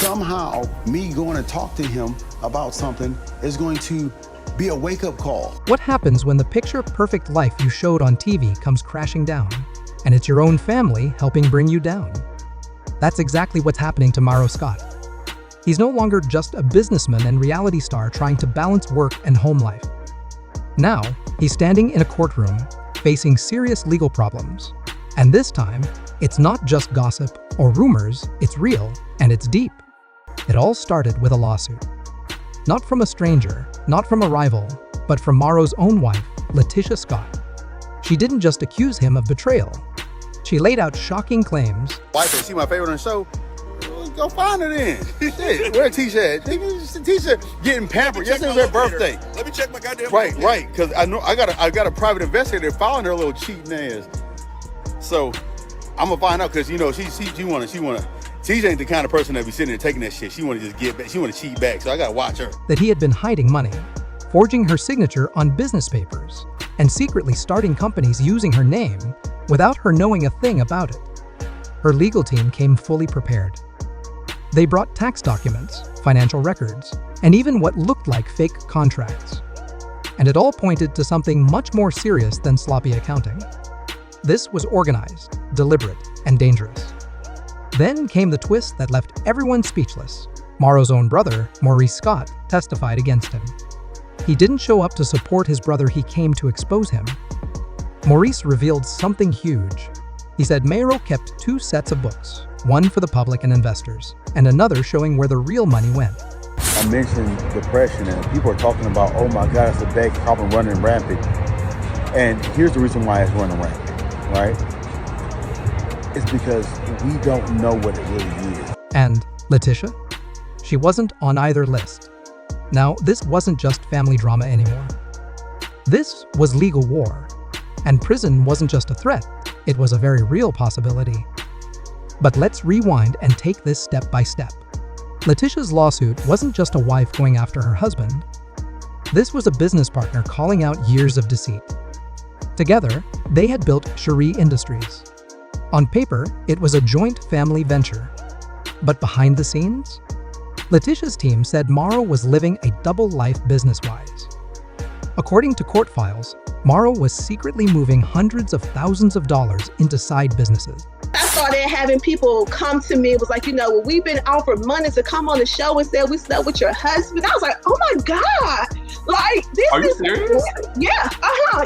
somehow me going to talk to him about something is going to be a wake-up call. What happens when the picture-perfect life you showed on TV comes crashing down, and it's your own family helping bring you down? That's exactly what's happening to Marsau Scott. He's no longer just a businessman and reality star trying to balance work and home life. Now, he's standing in a courtroom, facing serious legal problems. And this time, it's not just gossip or rumors, it's real and it's deep. It all started with a lawsuit. Not from a stranger, not from a rival, but from Marsau's own wife, Latisha Scott. She didn't just accuse him of betrayal. She laid out shocking claims. Wife, see my favorite on the show? Go find her then. Shit, where Tisha at? Tisha getting pampered. Yesterday's her birthday. Let me check my goddamn. Right. Because I know I got a private investigator following her little cheating ass. So I'm gonna find out because she wanna. Tisha ain't the kind of person that be sitting there taking that shit. She wanna just get back. She wanna cheat back. So I gotta watch her. That he had been hiding money, forging her signature on business papers, and secretly starting companies using her name without her knowing a thing about it. Her legal team came fully prepared. They brought tax documents, financial records, and even what looked like fake contracts. And it all pointed to something much more serious than sloppy accounting. This was organized, deliberate, and dangerous. Then came the twist that left everyone speechless. Marsau's own brother, Marsau Scott, testified against him. He didn't show up to support his brother, he came to expose him. Maurice revealed something huge. He said Marsau kept 2 sets of books, one for the public and investors, and another showing where the real money went. I mentioned depression, and people are talking about, oh my God, it's a bad problem running rampant. And here's the reason why it's running rampant, right? It's because we don't know what it really is. And Latisha? She wasn't on either list. Now, this wasn't just family drama anymore. This was legal war. And prison wasn't just a threat, it was a very real possibility. But let's rewind and take this step by step. Latisha's lawsuit wasn't just a wife going after her husband. This was a business partner calling out years of deceit. Together, they had built Cherie Industries. On paper, it was a joint family venture. But behind the scenes, Latisha's team said Marsau was living a double life business-wise. According to court files, Marsau was secretly moving hundreds of thousands of dollars into side businesses. I started having people come to me. It was like, well, we've been offered money to come on the show and said we slept with your husband. I was like, oh my God. Like, this Are you serious? Yeah.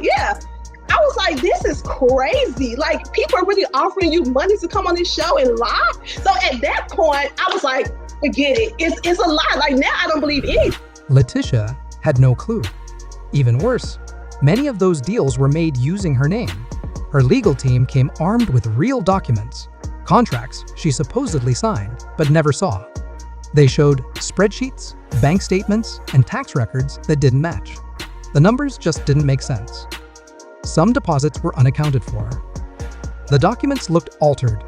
Yeah. I was like, this is crazy. Like, people are really offering you money to come on this show and lie. So at that point, I was like, forget it. It's a lie. Like, now I don't believe it. Latisha had no clue. Even worse, many of those deals were made using her name. Her legal team came armed with real documents, contracts she supposedly signed but never saw. They showed spreadsheets, bank statements, and tax records that didn't match. The numbers just didn't make sense. Some deposits were unaccounted for. The documents looked altered.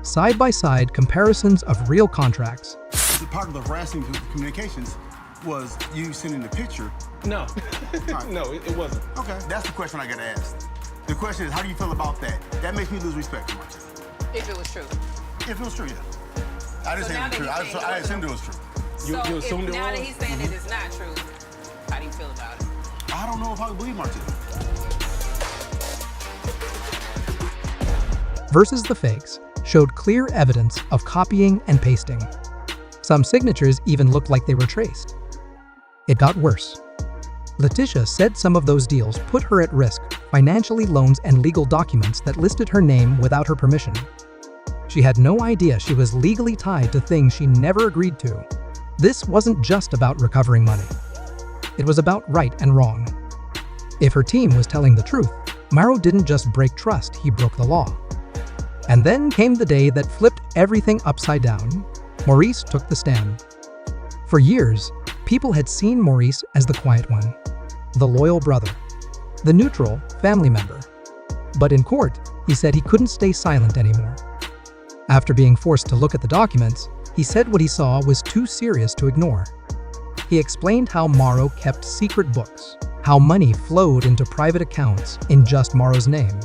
Side-by-side comparisons of real contracts. Part of the harassing communications was you sending the picture. No. Right. No, it wasn't. Okay, that's the question I gotta ask. The question is, how do you feel about that? That makes me lose respect for myself. If it was true. If it was true, yeah. I didn't So say now it was true. that he's saying I it assumed it wasn't- was true. So You assumed it now was? that he's saying that it's not true, how do you feel about it? I don't know if I believe Martin. Versus the fakes showed clear evidence of copying and pasting. Some signatures even looked like they were traced. It got worse. Latisha said some of those deals put her at risk, financially, loans and legal documents that listed her name without her permission. She had no idea she was legally tied to things she never agreed to. This wasn't just about recovering money. It was about right and wrong. If her team was telling the truth, Marsau didn't just break trust, he broke the law. And then came the day that flipped everything upside down. Maurice took the stand. For years, people had seen Maurice as the quiet one, the loyal brother, the neutral family member. But in court, he said he couldn't stay silent anymore. After being forced to look at the documents, he said what he saw was too serious to ignore. He explained how Marsau kept secret books, how money flowed into private accounts in just Marsau's name,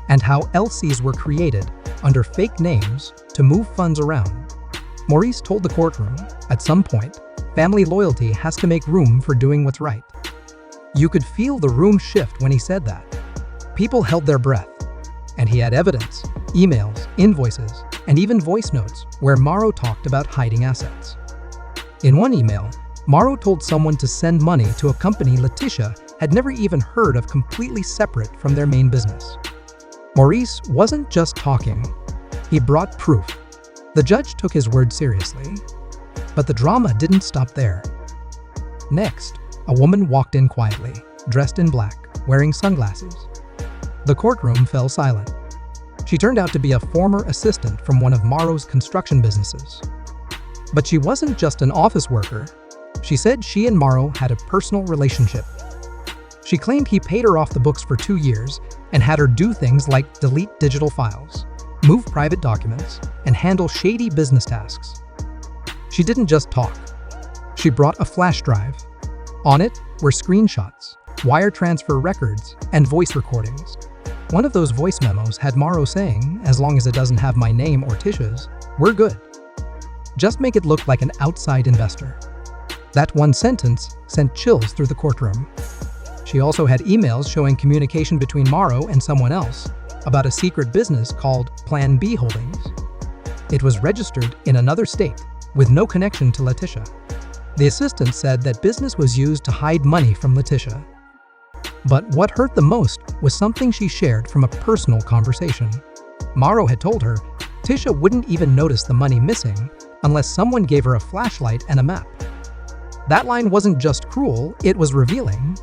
and how LCs were created under fake names to move funds around. Maurice told the courtroom, at some point, family loyalty has to make room for doing what's right. You could feel the room shift when he said that. People held their breath, and he had evidence, emails, invoices, and even voice notes where Marsau talked about hiding assets. In one email, Marsau told someone to send money to a company Latisha had never even heard of, completely separate from their main business. Maurice wasn't just talking, he brought proof. The judge took his word seriously, but the drama didn't stop there. Next, a woman walked in quietly, dressed in black, wearing sunglasses. The courtroom fell silent. She turned out to be a former assistant from one of Marsau's construction businesses. But she wasn't just an office worker. She said she and Marsau had a personal relationship. She claimed he paid her off the books for 2 years and had her do things like delete digital files, move private documents, and handle shady business tasks. She didn't just talk. She brought a flash drive. On it were screenshots, wire transfer records, and voice recordings. One of those voice memos had Marsau saying, "As long as it doesn't have my name or Tisha's, we're good. Just make it look like an outside investor." That one sentence sent chills through the courtroom. She also had emails showing communication between Marsau and someone else about a secret business called Plan B Holdings. It was registered in another state with no connection to Latisha. The assistant said that business was used to hide money from Latisha. But what hurt the most was something she shared from a personal conversation. Marsau had told her Tisha wouldn't even notice the money missing unless someone gave her a flashlight and a map. That line wasn't just cruel, it was revealing.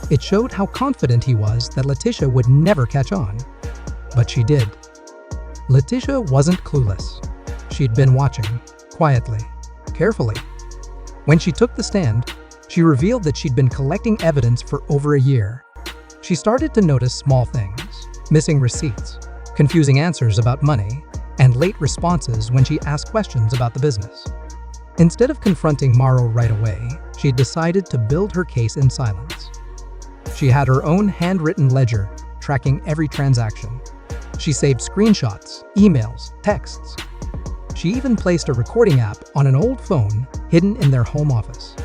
It showed how confident he was that Latisha would never catch on. But she did. Latisha wasn't clueless. She'd been watching, quietly, carefully. When she took the stand, she revealed that she'd been collecting evidence for over a year. She started to notice small things, missing receipts, confusing answers about money, and late responses when she asked questions about the business. Instead of confronting Marsau right away, she decided to build her case in silence. She had her own handwritten ledger, tracking every transaction. She saved screenshots, emails, texts. She even placed a recording app on an old phone hidden in their home office.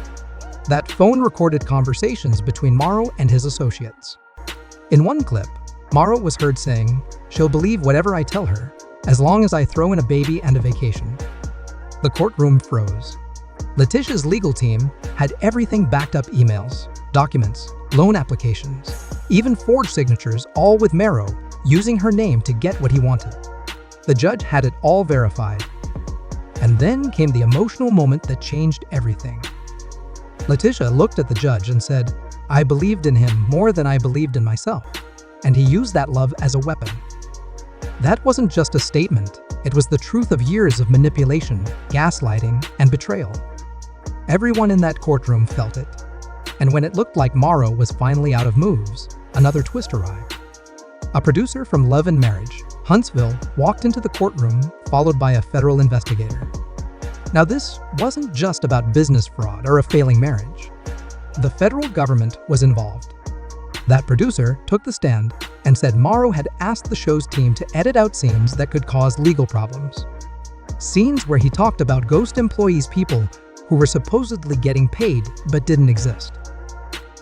That phone recorded conversations between Marsau and his associates. In one clip, Marsau was heard saying, "She'll believe whatever I tell her, as long as I throw in a baby and a vacation." The courtroom froze. Latisha's legal team had everything backed up: emails, documents, loan applications, even forged signatures, all with Marsau using her name to get what he wanted. The judge had it all verified. And then came the emotional moment that changed everything. Latisha looked at the judge and said, "I believed in him more than I believed in myself, and he used that love as a weapon." That wasn't just a statement, it was the truth of years of manipulation, gaslighting, and betrayal. Everyone in that courtroom felt it. And when it looked like Marsau was finally out of moves, another twist arrived. A producer from Love and Marriage, Huntsville, walked into the courtroom, followed by a federal investigator. Now, this wasn't just about business fraud or a failing marriage. The federal government was involved. That producer took the stand and said Marsau had asked the show's team to edit out scenes that could cause legal problems. Scenes where he talked about ghost employees, people who were supposedly getting paid but didn't exist.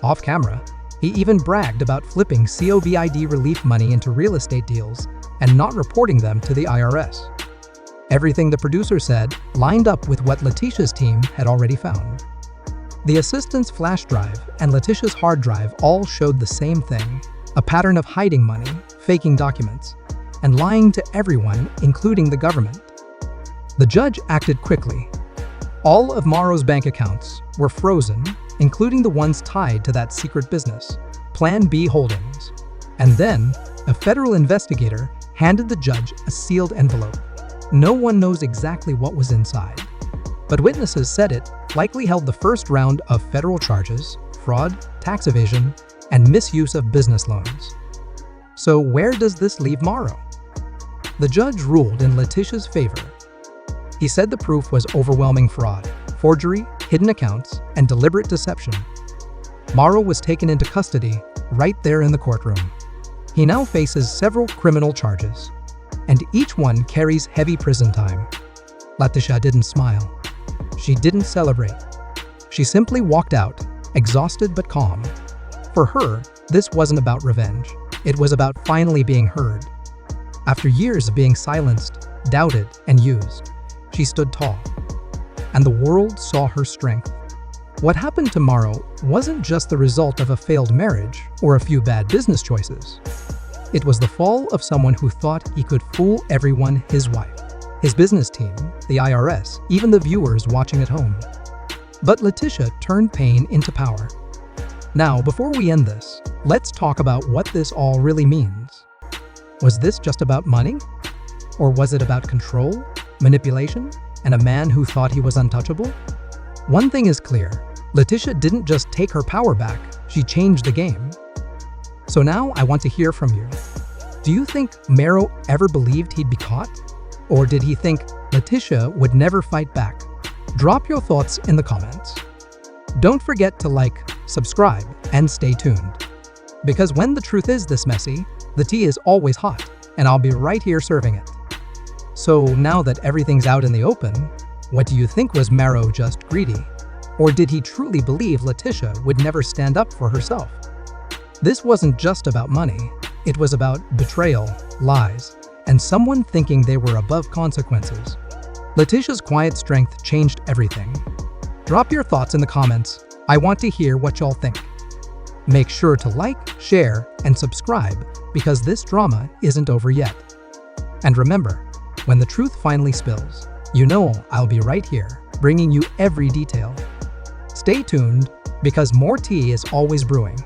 Off camera, he even bragged about flipping COVID relief money into real estate deals and not reporting them to the IRS. Everything the producer said lined up with what Latisha's team had already found. The assistant's flash drive and Latisha's hard drive all showed the same thing: a pattern of hiding money, faking documents, and lying to everyone, including the government. The judge acted quickly. All of Marsau's bank accounts were frozen, including the ones tied to that secret business, Plan B Holdings. And then, a federal investigator handed the judge a sealed envelope. No one knows exactly what was inside, but witnesses said it likely held the first round of federal charges: fraud, tax evasion, and misuse of business loans. So where does this leave Marsau? The judge ruled in Latisha's favor. He said the proof was overwhelming fraud, forgery, hidden accounts, and deliberate deception. Marsau was taken into custody right there in the courtroom. He now faces several criminal charges, and each one carries heavy prison time. Latisha didn't smile. She didn't celebrate. She simply walked out, exhausted but calm. For her, this wasn't about revenge. It was about finally being heard. After years of being silenced, doubted, and used, she stood tall. And the world saw her strength. What happened to Marsau wasn't just the result of a failed marriage or a few bad business choices. It was the fall of someone who thought he could fool everyone: his wife, his business team, the IRS, even the viewers watching at home. But Latisha turned pain into power. Now, before we end this, let's talk about what this all really means. Was this just about money? Or was it about control, manipulation, and a man who thought he was untouchable? One thing is clear. Latisha didn't just take her power back, she changed the game. So now I want to hear from you. Do you think Marsau ever believed he'd be caught? Or did he think Latisha would never fight back? Drop your thoughts in the comments. Don't forget to like, subscribe, and stay tuned. Because when the truth is this messy, the tea is always hot, and I'll be right here serving it. So now that everything's out in the open, what do you think? Was Marsau just greedy? Or did he truly believe Latisha would never stand up for herself? This wasn't just about money. It was about betrayal, lies, and someone thinking they were above consequences. Latisha's quiet strength changed everything. Drop your thoughts in the comments. I want to hear what y'all think. Make sure to like, share, and subscribe because this drama isn't over yet. And remember, when the truth finally spills, you know I'll be right here, bringing you every detail. Stay tuned, because more tea is always brewing.